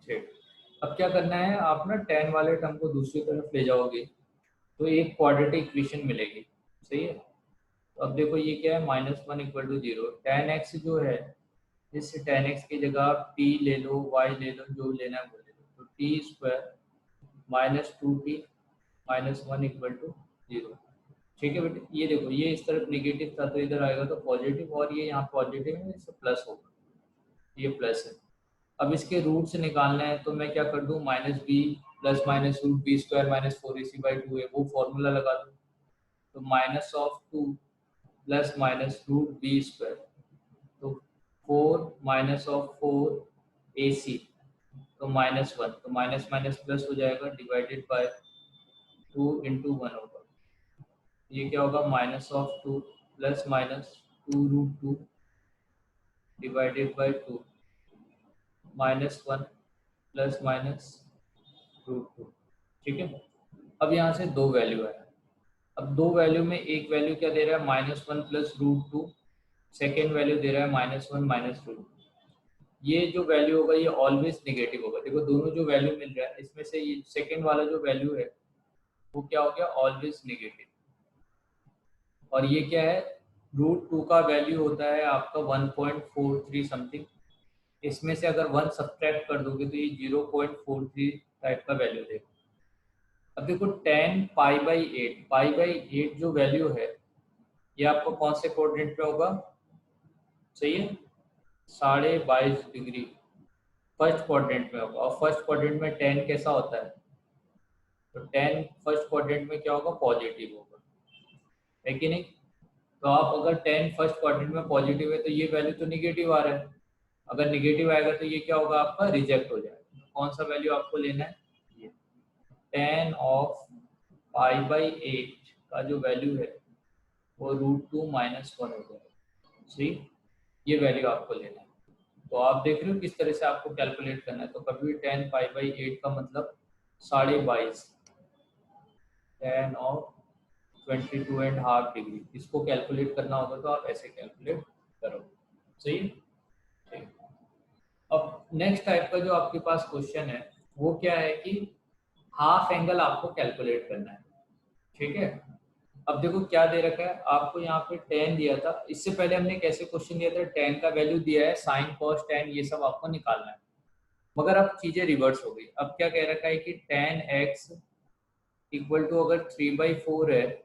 ठीक। अब क्या करना है, आप ना tan वाले टर्म को दूसरी तरफ ले जाओगे तो एक क्वाड्रेटिक इक्वेशन मिलेगी। सही है। तो अब देखो ये क्या है, -1 = 0। tan x जो है, इस tan x की जगह आप t ले लो, y ले लो, जो लेना है वो ले लो। तो t² -2t -1 = 0। ठीक है बेटे, ये देखो ये इस तरफ नेगेटिव था तो इधर आएगा तो पॉजिटिव, और ये यहाँ पॉजिटिव है इससे प्लस होगा, ये प्लस है। अब इसके रूट से निकालना है तो मैं क्या कर दूं, -b +-√b² -4ac/2 है, वो फॉर्मूला लगा दूं। तो -2 +-√b², तो 4 -4ac, तो -1, तो माइनस माइनस प्लस हो जाएगा, डिवाइडेड बाय 2 × 1 होगा। ये क्या होगा, -2 +-2√2 डिवाइडेड बाय 2, -1 +-√2। ठीक है। अब यहाँ से दो वैल्यू है। अब दो वैल्यू में एक वैल्यू क्या दे रहा है, -1 +√2, सेकेंड वैल्यू दे रहा है -1 -√2। ये जो वैल्यू होगा ये ऑलवेज नेगेटिव होगा। देखो दोनों जो वैल्यू मिल रहा है इसमें से ये सेकेंड वाला जो वैल्यू है वो क्या हो गया, ऑलवेज नेगेटिव। और ये क्या है, √2 का वैल्यू होता है आपका 1.43 समथिंग। इसमें से अगर 1 सब्ट्रैक्ट कर दोगे तो ये 0.43 टाइप का वैल्यू देगा। अब देखो tan π/8 जो वैल्यू है ये आपको कौन से कोऑर्डिनेट पे होगा, सही है, 22.5 डिग्री फर्स्ट क्वाड्रेंट में होगा। और फर्स्ट क्वाड्रेंट में tan कैसा होता है, तो tan फर्स्ट क्वाड्रेंट में क्या होगा, पॉजिटिव होगा, है कि नहीं। तो आप अगर tan फर्स्ट क्वाड्रेंट में पॉजिटिव है तो ये वैल्यू तो निगेटिव आ रहा है। अगर निगेटिव आएगा तो ये क्या होगा, आपका रिजेक्ट हो जाएगा। तो कौन सा वैल्यू आपको लेना है, ये tan ऑफ π/8 का जो वैल्यू है वो √2 - 1 हो जाएगा। सही, ये वैल्यू आपको लेना है। तो आप देख रहे हो किस तरह से आपको कैलकुलेट करना है। तो कभी tan π/8 का मतलब 22.5, tan ऑफ 22.5 डिग्री, इसको कैलकुलेट करना होगा तो आप ऐसे कैलकुलेट करो। सही है। ठीक। अब नेक्स्ट टाइप का जो आपके पास क्वेश्चन है वो क्या है कि हाफ एंगल आपको कैलकुलेट करना है। ठीक है। अब देखो क्या दे रखा है आपको, यहाँ पे tan दिया था। इससे पहले हमने कैसे क्वेश्चन दिया था, tan का वैल्यू दिया है, sin cos tan ये सब आपको निकालना है। मगर अब चीजें रिवर्स हो गई। अब क्या कह रखा है कि tan x = अगर 3/4 है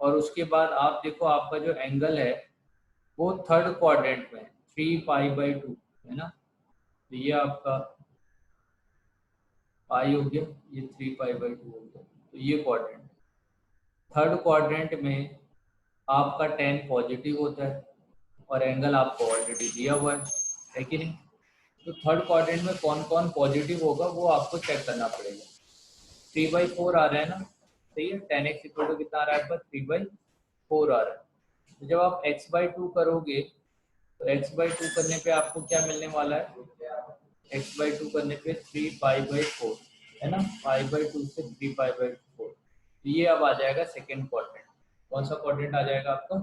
और उसके बाद आप देखो आपका जो एंगल है वो थर्ड क्वाड्रेंट में 3π/2 है ना। तो ये आपका पाई हो गया, ये 3π/2 हो गया। तो ये क्वाड्रेंट, थर्ड क्वाड्रेंट में आपका tan पॉजिटिव होता है और एंगल आपको ऑलरेडी दिया हुआ है कि नहीं। तो थर्ड क्वाड्रेंट में कौन कौन पॉजिटिव होगा वो आपको चेक करना पड़ेगा। 3/4 आ रहा है ना, सही है। tan x = कितना आ रहा है आपका, 3/4 आ रहा है। तो जब आप x/2 करोगे तो x/2 करने पे आपको क्या मिलने वाला है, x/2 करने पे 3π/4 है ना, π/2 से 3π/4। तो ये अब आ जाएगा सेकेंड क्वाड्रेंट। कौन सा क्वाड्रेंट आ जाएगा आपका,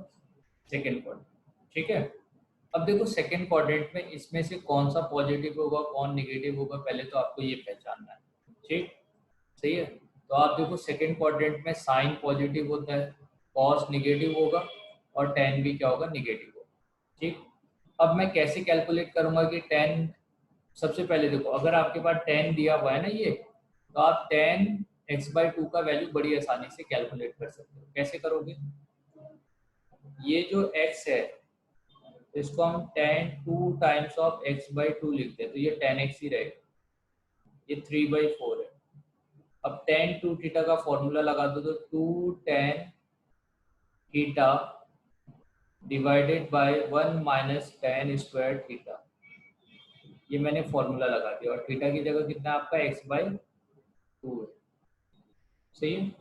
सेकेंड क्वाड्रेंट। ठीक है। अब देखो सेकेंड क्वाड्रेंट में इसमें से कौन सा पॉजिटिव होगा कौन नेगेटिव होगा, पहले तो आपको ये पहचानना है। ठीक, सही है। तो आप देखो सेकेंड क्वाड्रेंट में साइन पॉजिटिव होता है, कॉस नेगेटिव होगा और tan भी क्या होगा, नेगेटिव होगा। ठीक। अब मैं कैसे कैलकुलेट करूंगा कि tan, सबसे पहले देखो अगर आपके पास tan दिया हुआ है ना ये, तो आप tan x/2 का वैल्यू बड़ी आसानी से कैलकुलेट कर सकते हो। कैसे करोगे, ये जो x है इसको हम tan 2 टाइम्स ऑफ x/2 लिखते हैं, तो ये tan x ही रहेगा, ये 3/4 है। अब tan 2 थीटा का फॉर्मूला लगा दो तो 2 tan theta divided by 1 - tan² theta, ये मैंने फॉर्मूला लगा दिया। और थीटा की जगह कितना आपका x/2 है। सही है।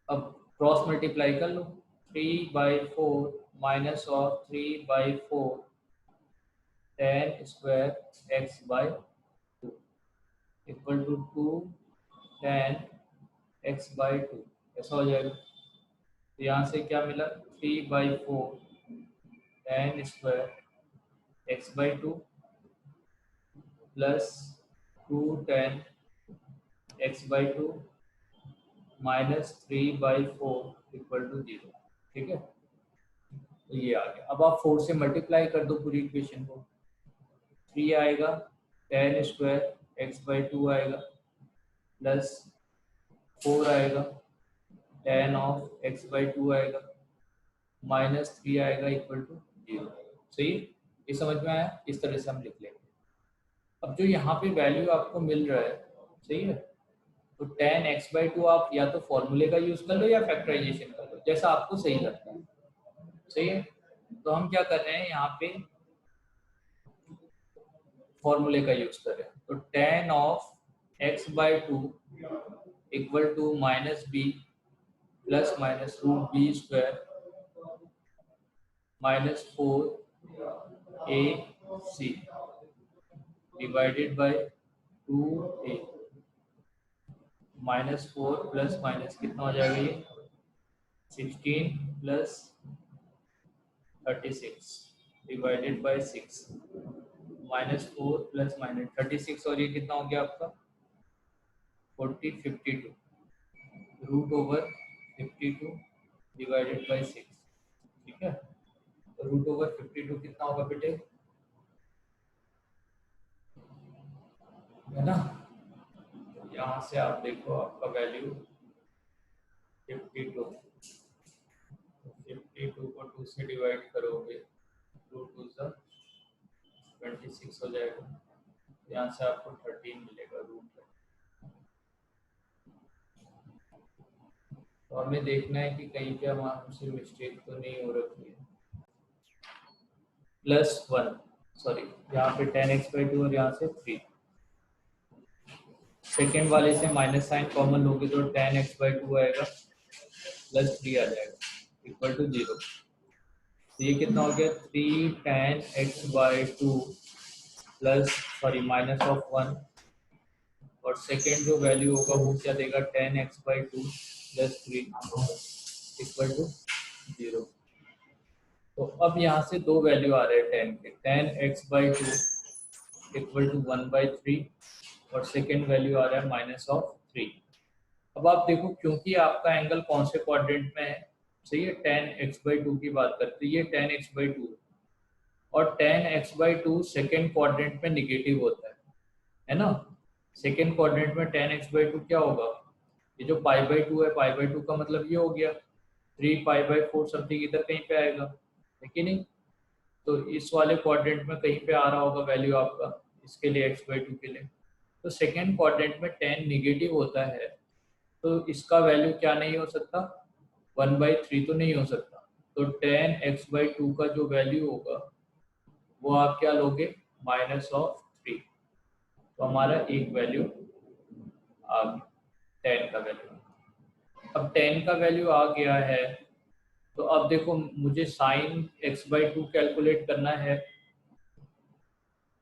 अब क्रॉस मल्टीप्लाई कर लो, 3/4 minus of 3/4 tan² x/2 equal to 2 tan x/2, ऐसा हो जाएगा। तो यहाँ से क्या मिला, 3/4 tan² x/2 plus 2 tan x/2 minus 3/4 equal to 0। ठीक है, तो ये आ गया। अब आप 4 से मल्टीप्लाई कर दो पूरी इक्वेशन को। 3 आएगा, tan स्क्वायर x/2 आएगा, प्लस 4 आएगा, tan ऑफ x/2 आएगा, माइनस 3 आएगा इक्वल टू 0। सही, ये समझ में आया? इस तरह से हम लिख लेंगे। अब जो यहाँ पे वैल्यू आपको मिल रहा है, सही है, तो tan x/2 आप या तो फॉर्मूले का यूज कर लो या फैक्टराइजेशन कर लो, जैसा आपको सही लगता है। सही है, तो हम क्या कर रहे हैं यहाँ पे, फॉर्मूले का यूज कर रहे हैं। तो tan of x/2 equal to minus b plus minus root b square minus 4ac divided by 2a minus 4 plus minus कितना हो जाएगा ये 16 plus 36 divided by 6 minus 4 plus minus 36 और ये कितना हो गया आपका 52 रूट ओवर 52 डिवाइडेड बाय 6। ठीक है, तो रूट ओवर 52 कितना होगा बेटे, है ना? यहाँ से आप देखो आपका वैल्यू 52, 52 को 2 से डिवाइड करोगे, रूट 2 से 26 हो जाएगा, यहाँ से आपको 13 मिलेगा रूट। तो हमें देखना है कि कहीं पे हमसे मिस्टेक तो नहीं हो रखी है। +1, सॉरी, यहाँ पे tan x/2 और यहाँ से 3। सेकेंड वाले से माइनस साइन कॉमन लोगे तो tan x/2 आएगा, +3 आ जाएगा इक्वल टू 0। तो ये कितना हो गया 3 tan x/2 plus sorry minus of 1, और सेकेंड जो वैल्यू होगा वो क्या देगा tan x/2 plus 3 equal to 0। तो अब यहाँ से दो वैल्यू आ रहे हैं tan के, tan x/2 इक्वल टू 1/3 और सेकेंड वैल्यू आ रहा है माइनस ऑफ 3। अब आप देखो क्योंकि आपका एंगल कौन से क्वाड्रेंट में है, सही है, tan x/2 की बात करते हैं, ये tan x/2 और tan x/2 सेकेंड क्वाड्रेंट में निगेटिव होता है ना? सेकेंड क्वाड्रेंट में tan x/2 क्या होगा, ये जो π/2 है, π/2 का मतलब ये हो गया 3π/4 समथिंग इधर कहीं पे आएगा, है कि नहीं? तो इस वाले क्वाड्रेंट में कहीं पे आ रहा होगा वैल्यू आपका, इसके लिए x/2 के लिए। तो सेकेंड क्वाड्रेंट में tan निगेटिव होता है, तो इसका वैल्यू क्या नहीं हो सकता, 1/3 तो नहीं हो सकता। तो tan x/2 का जो वैल्यू होगा वो आप क्या लोगे, -3। तो हमारा एक वैल्यू आ गया tan का वैल्यू। अब tan का वैल्यू आ गया है, तो अब देखो मुझे sin x/2 कैलकुलेट करना है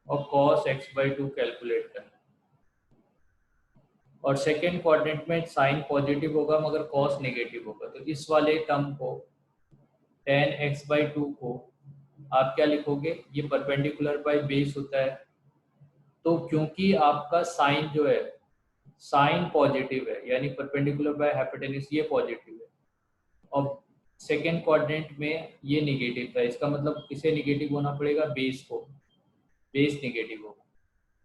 और cos x/2 कैलकुलेट करना है, और सेकेंड क्वाड्रेंट में साइन पॉजिटिव होगा मगर कॉस नेगेटिव होगा। तो इस वाले टर्म को tan x/2 को आप क्या लिखोगे, ये परपेंडिकुलर बाय बेस होता है, तो क्योंकि आपका साइन जो है साइन पॉजिटिव है यानी परपेंडिकुलर बाय हाइपोटेन्यूज ये पॉजिटिव है, और सेकेंड क्वाड्रेंट में ये निगेटिव था, इसका मतलब किसे निगेटिव होना पड़ेगा, बेस को, बेस निगेटिव होगा।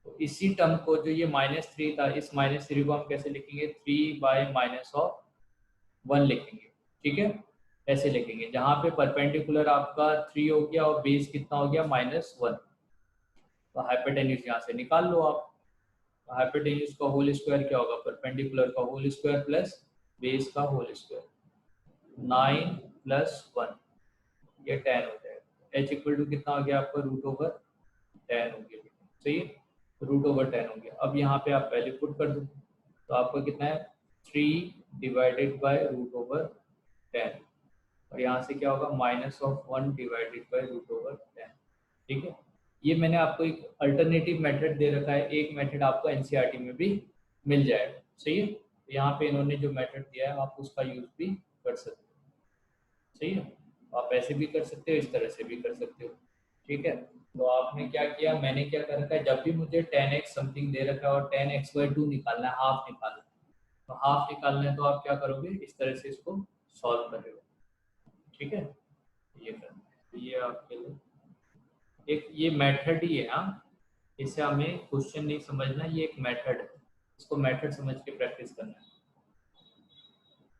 तो इसी टर्म को जो ये -3 था, इस -3 को हम कैसे लिखेंगे, 3/-1 लिखेंगे। ठीक है, ऐसे लिखेंगे, जहाँ पे परपेंडिकुलर आपका 3 हो गया और बेस कितना हो गया -1। तो हाइपोटेन्यूज यहाँ से निकाल लो आप। तो हाइपोटेन्यूज का होल स्क्वायर क्या होगा, परपेंडिकुलर का होल स्क्वायर प्लस बेस का होल स्क्वायर, 9 + 1, ये 10 हो जाएगा। h इक्वल टू कितना हो गया आपका, √10 हो गया। सही है, √10 हो गया। अब यहाँ पे आप वैल्यू पुट कर दो, तो आपका कितना है 3 डिवाइडेड बाय √10, और यहाँ से क्या होगा -1 डिवाइडेड बाय √10। ठीक है, ये मैंने आपको एक अल्टरनेटिव मेथड दे रखा है, एक मेथड आपको एनसीईआरटी में भी मिल जाएगा। सही है, तो यहाँ पे इन्होंने जो मेथड दिया है आप उसका यूज भी कर सकते हो। सही है, आप ऐसे भी कर सकते हो, इस तरह से भी कर सकते हो। ठीक है। तो आपने क्या किया, मैंने क्या कर रखा है, जब भी मुझे 10x समथिंग दे रखा है और 10x/2 निकालना है, हाफ निकालना है, तो हाफ निकालना है तो आप क्या करोगे, इस तरह से इसको सॉल्व करोगे। ठीक है, ये करना, ये आपके लिए एक ये मेथड ही है। हाँ, इसे हमें क्वेश्चन नहीं समझना, ये एक मेथड है, इसको मेथड समझ के प्रैक्टिस करना है।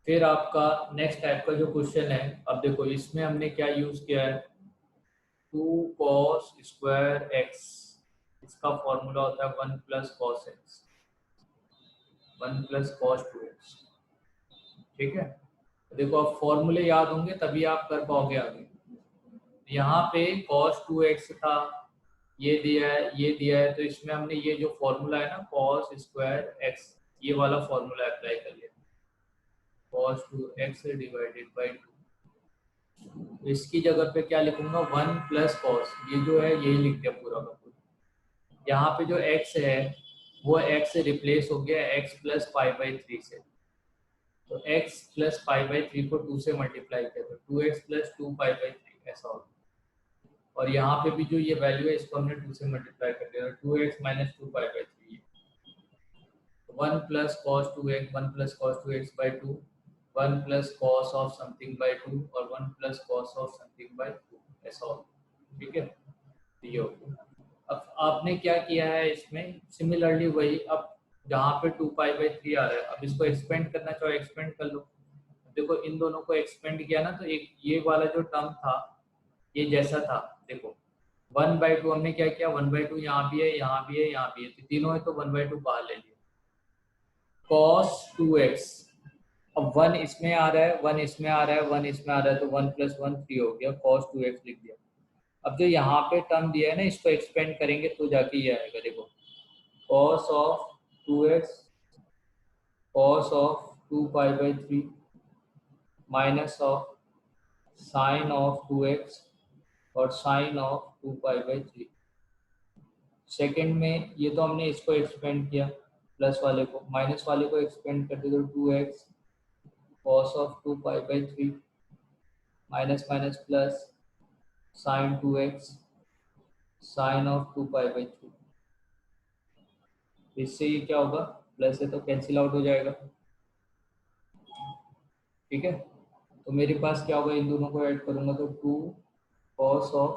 फिर आपका नेक्स्ट टाइप का जो क्वेश्चन है, अब देखो इसमें हमने क्या यूज किया है, 2 cos² x, इसका फॉर्मूला होता है 1 + cos x, 1 + cos 2x। ठीक है, तो देखो अब फॉर्मूले याद होंगे तभी आप कर पाओगे आगे। यहाँ पे cos 2x था, ये दिया है, ये दिया है, तो इसमें हमने ये जो फॉर्मूला है ना cos²x, ये वाला फॉर्मूला अप्लाई कर लिया, cos 2x ÷ 2। इसकी जगह पे क्या लिखूंगा, 1 + cos, ये जो है यही लिख दिया पूरा का पूरा। यहाँ पे जो x है वो x से रिप्लेस हो गया x + π/3 से, तो x + π/3 को 2 से मल्टीप्लाई किया तो 2x + 2π/3 ऐसा होगा। और यहाँ पे भी जो ये वैल्यू है इसको हमने 2 से मल्टीप्लाई कर दिया, 2x - 2π/3, 1 + cos 2x, 1 + cos 2x/2, 1 + cos of something by 2 और 1 + cos of something by 2 ऐसा होगा। ठीक है, तो ये हो गया। अब आपने क्या किया है इसमें, सिमिलरली वही, अब जहाँ पे 2π/3 आ रहा है, अब इसको एक्सपेंड करना चाहो एक्सपेंड कर लो। देखो इन दोनों को एक्सपेंड किया ना, तो एक ये वाला जो टर्म था ये जैसा था, देखो 1/2 हमने क्या किया, 1/2 यहाँ भी है, यहाँ भी है, यहाँ भी है, तो तीनों है तो 1/2 बाहर ले लिया। cos 2x, अब 1 इसमें आ रहा है, 1 इसमें आ रहा है, 1 इसमें आ रहा है, तो 1 + 1 3 हो गया, cos 2x लिख दिया। अब जो यहाँ पे टर्म दिया है ना, इसको एक्सपेंड करेंगे तो जाके ये आएगा, देखो cos of 2x, cos of 2π/3 minus of sin of 2x और sin of 2π/3। सेकेंड में ये तो हमने इसको एक्सपेंड किया, प्लस वाले को, माइनस वाले को एक्सपेंड कर दिया तो 2x cos of 2π/3 minus minus plus sin 2x sin of 2π/3। इससे ये क्या होगा, प्लस है तो कैंसिल आउट हो जाएगा। ठीक है, तो मेरे पास क्या होगा, इन दोनों को ऐड करूंगा तो 2 cos of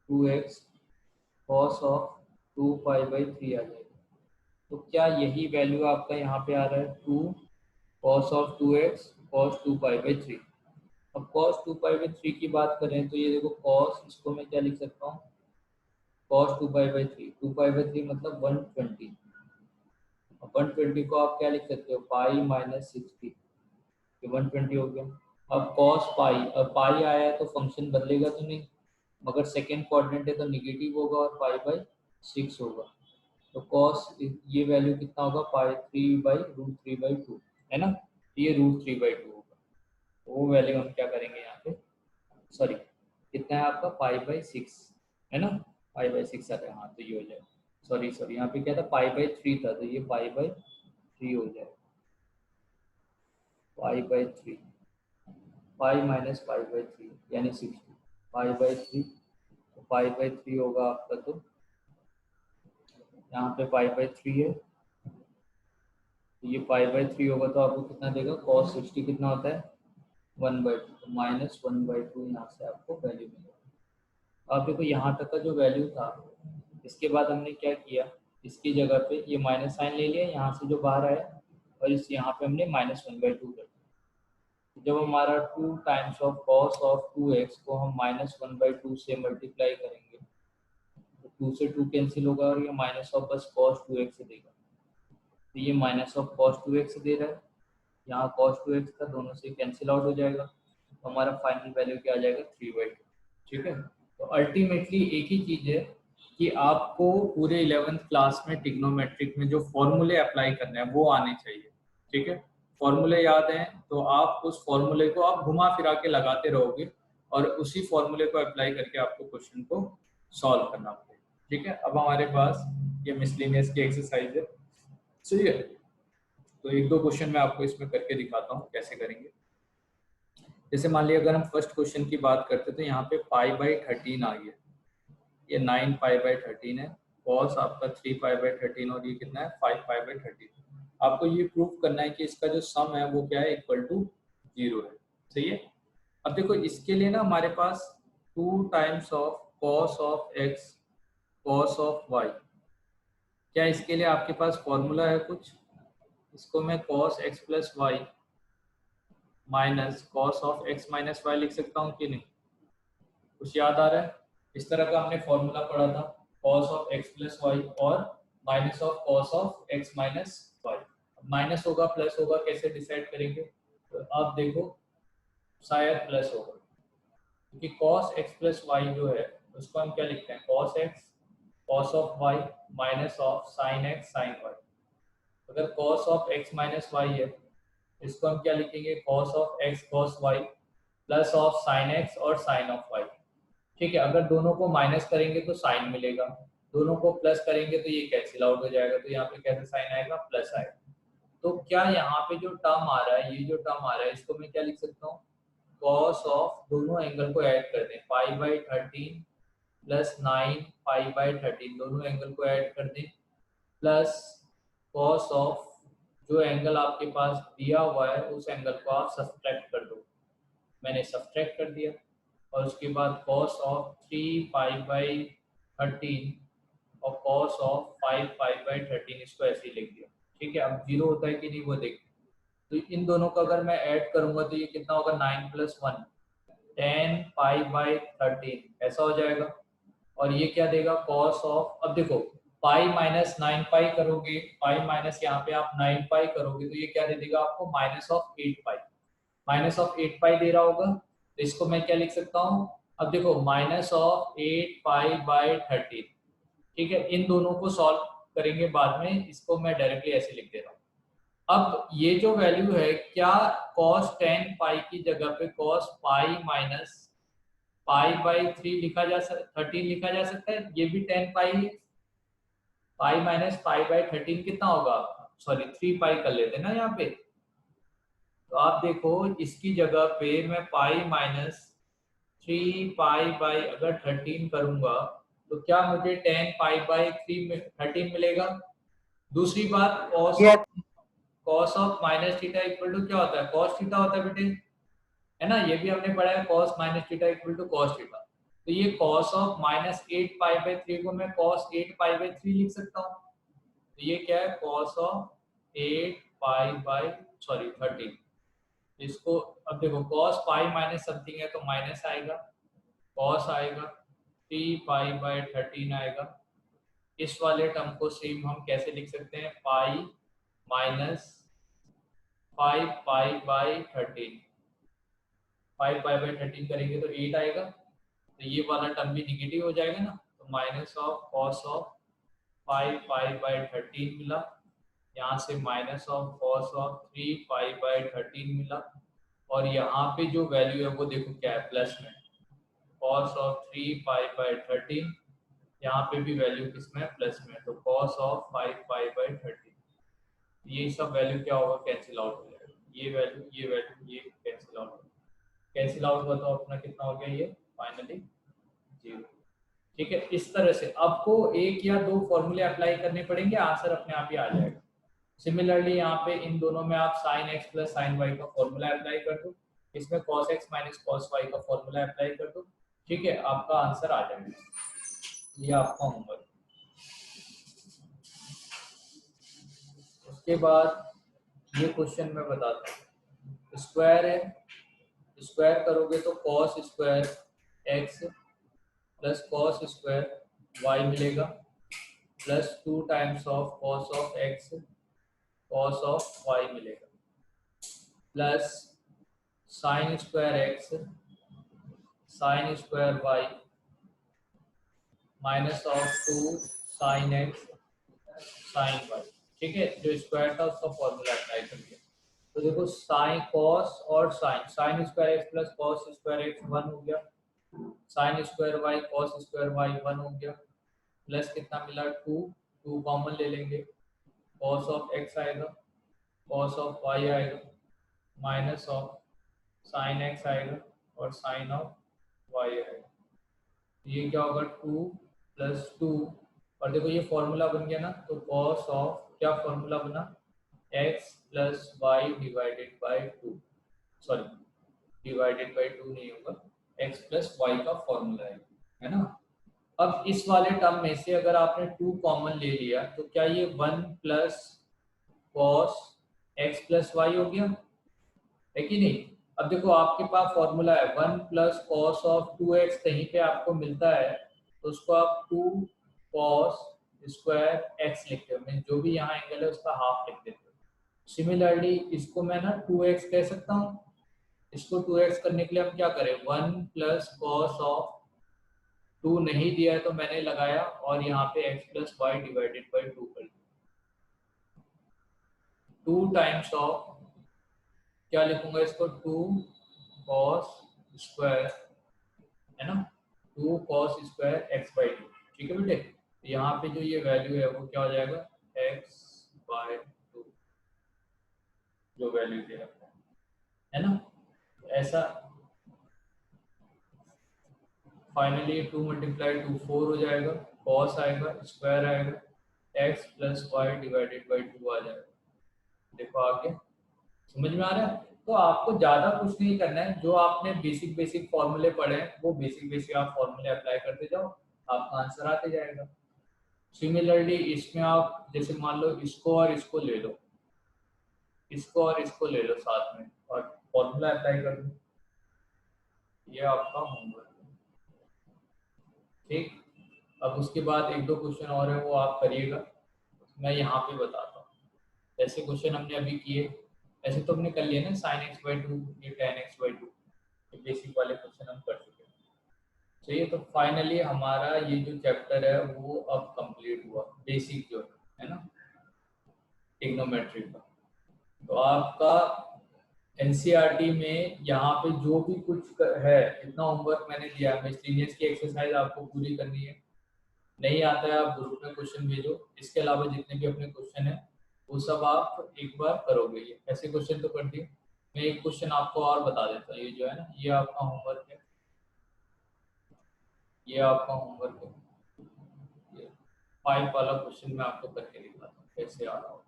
2x cos of 2π/3 आ जाएगा। तो क्या यही वैल्यू आपका यहाँ पे आ रहा है, 2 cos of 2x cos 2π/3। अब cos 2π/3 की बात करें तो ये देखो cos, इसको मैं क्या लिख सकता हूँ, cos 2π/3, 2π/3 मतलब 120। 120 को आप क्या लिख सकते हो, पाई माइनस 60, ये 120 हो गया। अब cos पाई, अब पाई आया है तो फंक्शन बदलेगा तो नहीं, मगर सेकेंड क्वाड्रेंट है तो निगेटिव होगा और π/6 होगा, तो cos ये वैल्यू कितना होगा, π3/√3/2 है ना, ये √3/2 होगा। तो वो वैल्यू हम क्या करेंगे यहाँ पे, सॉरी कितना है आपका, π/6 है ना, π/6 आ रहा है, हाँ तो ये हो जाएगा, सॉरी यहाँ पे क्या था, π/3 था, तो ये π/3 हो जाएगा, π/3, पाई माइनस π/3 यानी 60, π/3, तो π/3 होगा आपका, तो यहाँ पे π/3 है, तो ये π/3 होगा तो आपको कितना देगा, cos 60 कितना होता है, 1/2, तो -1/2 यहाँ से आपको वैल्यू मिलेगा। आप देखो यहाँ तक का जो वैल्यू था, इसके बाद हमने क्या किया, इसकी जगह पे ये माइनस साइन ले लिया, यहाँ से जो बाहर आया, और इस यहाँ पे हमने -1/2 कर दिया। जब हमारा 2 times of cos of 2x को हम -1/2 से मल्टीप्लाई करेंगे तो 2 से 2 कैंसिल होगा और ये माइनस ऑफ बस cos 2x से देगा, तो ये माइनस ऑफ cos 2x से दे रहा है, यहाँ cos 2x का दोनों से कैंसिल आउट हो जाएगा, तो हमारा फाइनल वैल्यू क्या आ जाएगा, 3/2। ठीक है, तो अल्टीमेटली एक ही चीज़ है कि आपको पूरे 11th क्लास में ट्रिग्नोमेट्रिक में जो फॉर्मूले अप्लाई करने हैं वो आने चाहिए। ठीक है, फॉर्मूले याद हैं तो आप उस फॉर्मूले को आप घुमा फिरा के लगाते रहोगे और उसी फॉर्मूले को अप्लाई करके आपको क्वेश्चन को सॉल्व करना पड़ेगा। ठीक है, अब हमारे पास ये मिसलेनियस की एक्सरसाइज है, सही है, तो एक दो क्वेश्चन मैं आपको इसमें करके दिखाता हूँ कैसे करेंगे। जैसे मान लिया अगर हम फर्स्ट क्वेश्चन की बात करते तो यहाँ पे π/13 आ गया, ये 9π/13 है, कॉस आपका 3π/13 और ये कितना है 5π/13। आपको ये प्रूव करना है कि इसका जो सम है वो क्या है, इक्वल टू 0 है। सही है। अब देखो इसके लिए ना हमारे पास 2 times of cos of x cos of y, क्या इसके लिए आपके पास फॉर्मूला है कुछ? इसको मैं cos x plus y minus cos of x minus y लिख सकता हूँ कि नहीं? कुछ याद आ रहा है? इस तरह का हमने फॉर्मूला पढ़ा था, cos of x plus Y और minus of cos of x minus Y. Minus होगा प्लस होगा कैसे डिसाइड करेंगे? तो आप देखो शायद प्लस होगा, क्योंकि कॉस x प्लस वाई जो है उसको हम क्या लिखते हैं, cos x cos of y minus of sine x sine y। अगर cos of x minus y है इसको हम क्या लिखेंगे, cos of x cos y plus of sine x और साइन ऑफ y। ठीक है, अगर दोनों को माइनस करेंगे तो साइन मिलेगा, दोनों को प्लस करेंगे तो ये कैंसिल आउट हो जाएगा, तो यहाँ पे कैसे साइन आएगा, प्लस आएगा। तो क्या यहाँ पे जो टर्म आ रहा है, ये जो टर्म आ रहा है इसको मैं क्या लिख सकता हूँ, कॉस ऑफ दोनों एंगल को ऐड कर दें, π/13 प्लस 9π/13 दोनों एंगल को ऐड कर दें, प्लस कॉस ऑफ जो एंगल आपके पास दिया हुआ है उस एंगल को आप सब्ट्रैक्ट कर दो। मैंने सब्ट्रैक्ट कर दिया, और उसके बाद कॉस ऑफ 3π/13 और कॉस ऑफ 5π/13 इसको ऐसे ही लिख दिया। ठीक है, अब जीरो होता है कि नहीं वो देखते। तो इन दोनों को अगर मैं ऐड करूंगा तो ये कितना होगा, 9 + 1 10π/13 ऐसा हो जाएगा। और ये क्या देगा, कॉस ऑफ, अब देखो पाई माइनस 9π करोगे, पाई माइनस यहाँ पे आप 9π करोगे तो ये क्या दे देगा आपको, माइनस ऑफ 8π। माइनस ऑफ 8π दे रहा होगा, तो इसको मैं क्या लिख सकता हूँ, अब देखो माइनस ऑफ 8π/13। ठीक है, इन दोनों को सॉल्व करेंगे बाद में, इसको मैं डायरेक्टली ऐसे लिख दे रहा हूँ। अब ये जो वैल्यू है, क्या cos 10π की जगह पे cos पाई माइनस π/3 लिखा जा सकता, 13 लिखा जा सकता है, ये भी 10π है। पाई माइनस π/13 कितना होगा, सॉरी 3π कर लेते हैं ना यहाँ पे। तो आप देखो इसकी जगह पे मैं पाई माइनस 3π/13 करूंगा तो क्या मुझे 10π/13 मिलेगा। दूसरी बात cos of minus theta equal to क्या होता है, कॉस थीटा होता है बेटे, है ना, ये भी हमने पढ़ा है, cos minus theta equal to cos theta. तो ये कॉस ऑफ माइनस 8π/3 को मैं कॉस 8π/3 लिख सकता हूँ। तो ये क्या है, कॉस ऑफ 8π/13। इसको अब देखो कॉस पाई माइनस समथिंग है तो माइनस आएगा, कॉस आएगा, 3π/13 आएगा। इस वाले टर्म को सेम हम कैसे लिख सकते हैं, पाई माइनस 5π/13, 5π/13 करेंगे तो 8 आएगा, तो ये वाला टर्म भी निगेटिव हो जाएगा ना, तो माइनस ऑफ कॉस ऑफ 5π/13 मिला, यहाँ से माइनस ऑफ कॉस ऑफ 3π/13 मिला, और यहाँ पे जो वैल्यू है वो देखो क्या है, प्लस में कॉस ऑफ 3π/13, यहाँ पे भी वैल्यू किसमें है, प्लस में, तो कॉस ऑफ 5π/13, ये सब वैल्यू क्या होगा, कैंसिल आउट हो जाएगा, ये वैल्यू ये वैल्यू ये कैंसिल आउट हो, कैंसिल आउट हुआ तो अपना कितना हो गया, ये फाइनली 0। ठीक है, इस तरह से आपको एक या दो फॉर्मूले अप्लाई करने पड़ेंगे, आंसर अपने आप ही आ जाएगा। सिमिलरली यहाँ पे इन दोनों में आप sin x plus sin y का फॉर्मूला अप्लाई कर दो, इसमें cos x minus cos y का फॉर्मूला अप्लाई कर दो। ठीक है, आपका आंसर आ जाएगा। ये आपका होमवर्क। उसके बाद ये क्वेश्चन मैं बताता हूँ, स्क्वायर है, स्क्वायर करोगे तो cos square x plus cos square y मिलेगा, plus 2 times of cos of x cos of y मिलेगा, plus sine square x sine square y minus of 2 sine x sine y. ठीक है, जो square था उसका formula apply कर दिया। तो देखो साइन कॉस और sine, sine square x plus cos square x 1 हो गया, sine square y cos square y 1 हो गया, प्लस कितना मिला 2, 2 कॉमन ले लेंगे, कॉस ऑफ एक्स आएगा, कॉस ऑफ वाई आएगा, माइनस ऑफ साइन एक्स आएगा और साइन ऑफ वाई आएगा। ये क्या होगा 2 प्लस 2, और देखो ये फॉर्मूला बन गया ना, तो कॉस ऑफ क्या फॉर्मूला बना, x plus y divided by 2, sorry divided by 2 नहीं होगा, x प्लस वाई का फॉर्मूला है ना। अब इस वाले टर्म में से अगर आपने 2 कॉमन ले लिया तो क्या ये 1 plus cos x plus y हो गया, है कि नहीं। अब देखो आपके पास फॉर्मूला है 1 प्लस कॉस ऑफ 2x, कहीं पे आपको मिलता है तो उसको आप 2 कॉस स्क्वायर एक्स लिखते हो, मैं जो भी यहाँ एंगल है उसका हाफ लिख देते हो। सिमिलरली इसको मैं ना 2x कह सकता हूँ, इसको 2x करने के लिए हम क्या करें, 1 प्लस कॉस ऑफ 2 नहीं दिया है तो मैंने लगाया और यहाँ पे x plus y divided by 2 कर दिया, 2 टाइम्स ऑफ क्या लिखूंगा इसको, 2 कॉस स्क्वायर, है ना, 2 कॉस स्क्वायर एक्स बाई 2, ठीक है बेटे। तो यहाँ पे जो ये वैल्यू है वो क्या हो जाएगा, एक्स बाई 2, जो वैल्यू दे रखा है ना। तो ऐसा फाइनली 2 मल्टीप्लाई 2 4 हो जाएगा, कॉस आएगा, स्क्वायर आएगा, x plus y divided by 2 आ जाएगा। देखो आगे समझ में आ रहा है। तो आपको ज्यादा कुछ नहीं करना है, जो आपने बेसिक बेसिक फॉर्मूले पढ़े हैं वो बेसिक बेसिक आप फॉर्मूले अप्लाई करते जाओ, आपका आंसर आते जाएगा। सिमिलरली इसमें आप जैसे मान लो इसको और इसको ले लो, इसको और इसको ले लो साथ में और फॉर्मूला अप्लाई कर दो, ये आपका होमवर्क है, ठीक। अब उसके बाद एक दो क्वेश्चन और है वो आप करिएगा, मैं यहाँ पे बताता हूँ। जैसे क्वेश्चन हमने अभी किए ऐसे तो हमने कर लिए ना, साइन एक्स बाई 2, ये टेन एक्स बाई 2, ये बेसिक वाले क्वेश्चन हम कर चुके हैं। चलिए तो फाइनली हमारा ये जो चैप्टर है वो अब कंप्लीट हुआ, बेसिक जो है ना ट्रिग्नोमेट्री का। तो आपका एनसीईआरटी में यहाँ पे जो भी कुछ है, इतना होमवर्क मैंने दिया है, मिसलिनियस की एक्सरसाइज आपको पूरी करनी है, नहीं आता है आप ग्रुप में क्वेश्चन भेजो, इसके अलावा जितने भी अपने क्वेश्चन है वो सब आप एक बार करोगे। ये ऐसे क्वेश्चन तो कर दिए, मैं एक क्वेश्चन आपको और बता देता हूँ, ये जो है ना ये आपका होमवर्क है, ये आपका होमवर्क है, ये 5 वाला क्वेश्चन मैं आपको करके दिखाता हूँ कैसे आ रहा हो।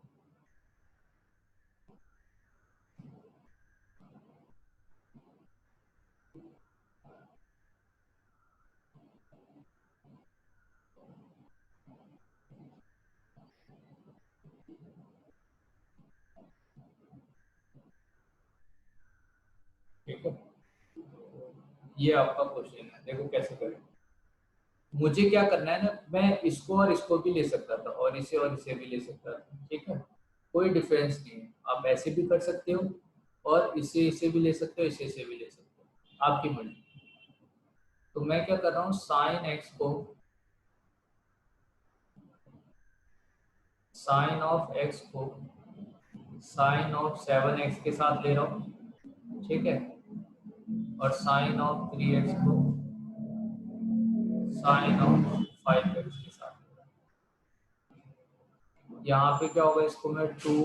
ठीक है, ये आपका क्वेश्चन है, देखो कैसे करें। मुझे क्या करना है ना, मैं इसको और इसको भी ले सकता था और इसे भी ले सकता था, ठीक है, कोई डिफरेंस नहीं है, आप ऐसे भी कर सकते हो और इसे भी ले सकते हो, इसे भी ले सकते हो, आपकी मर्जी। तो मैं क्या कर रहा हूँ, साइन एक्स को, साइन ऑफ एक्स को साइन ऑफ 7x के साथ ले रहा हूँ, ठीक है, और साइन ऑफ 3x को साइन ऑफ 5x के साथ ले रहा हूँ। यहाँ पे क्या होगा, इसको मैं 2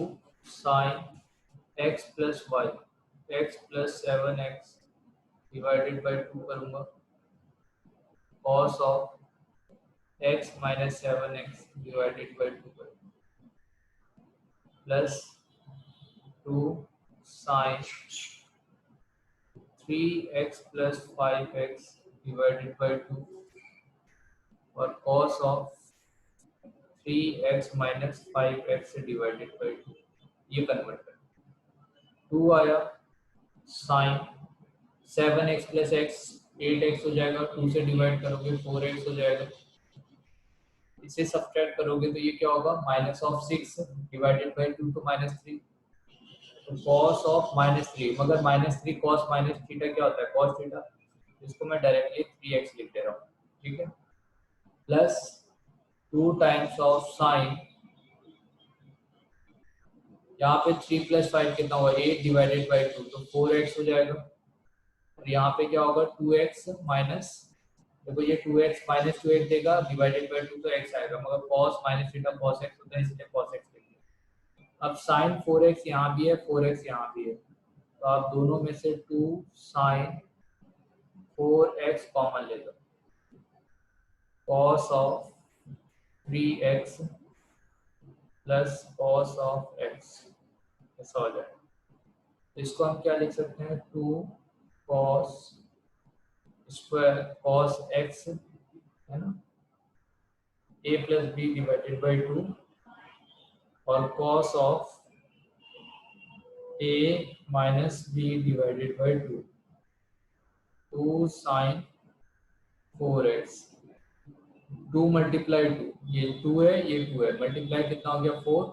sine x plus y, x plus 7x divided by 2 करूँगा, cos of x minus 7x divided by 2 करूँगा, plus 2 sine 3x plus 5x divided by 2 और cos of 3x minus 5x divided by 2, ये कन्वर्ट कर 2 आया, sign 7x plus x 8x हो जाएगा, 2 से divide करोगे 4x हो जाएगा, इसे सब्ट्रैक्ट करोगे तो ये क्या होगा, माइनस ऑफ 6 डिवाइडेड बाई 2 तो -3, तो कॉस ऑफ -3, मगर -3 कॉस माइनस थीटा क्या होता है, कॉस थीटा, इसको मैं डायरेक्टली 3x लिख दे रहा हूँ, ठीक है, प्लस 2 टाइम्स ऑफ साइन, यहाँ पे 3 प्लस 5 कितना होगा, 8 डिवाइडेड बाई 2 तो 4x हो जाएगा, और यहाँ पे क्या होगा 2x माइनस, देखो ये 2x माइनस 2x देगा डिवाइडेड बाई 2 तो x आएगा, मगर cos minus theta cos x होता है इसलिए cos x लिखिए। अब sin 4x यहाँ भी है, 4x यहाँ भी है, तो आप दोनों में से 2 sin 4x कॉमन ले लो, cos of 3x plus cos of x ऐसा हो जाएगा। इसको हम क्या लिख सकते हैं, 2 cos स्क्वायर cos x है ना, a plus b divided by 2 और cos of a minus b divided by 2, 2 sin 4x, 2 multiply 2, ये 2 है ये 2 है, मल्टीप्लाई कितना हो गया 4,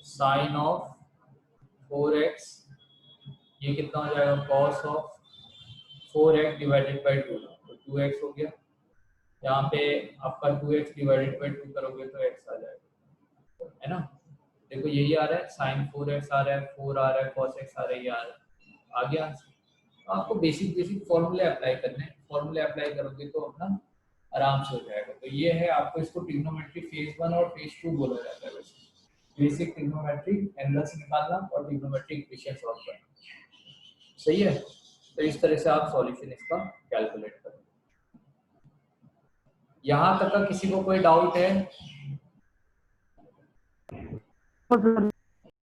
साइन ऑफ 4x, ये कितना हो जाएगा cos of 4x divided by 2, तो 2x हो गया। यहाँ पे आपका 2x डिवाइडेड बाई 2 करोगे तो x आ जाएगा, है ना। देखो यही आ रहा है, साइन 4x आ रहा है, 4 आ रहा है, cos x आ रहा है, ये आ गया आंसर। तो आपको बेसिक बेसिक फॉर्मूले अप्लाई करने हैं, फॉर्मूले अप्लाई करोगे तो अपना आराम से हो जाएगा। तो ये है, आपको इसको ट्रिग्नोमेट्री फेज 1 और फेज 2 बोला जाता है वैसे, बेसिक ट्रिग्नोमेट्रिक एंगल्स निकालना और ट्रिग्नोमेट्रिक इक्वेशन सॉल्व करना, सही है। तो इस तरह से आप सॉल्यूशन इसका कैलकुलेट करें। यहाँ तक का किसी को कोई डाउट है?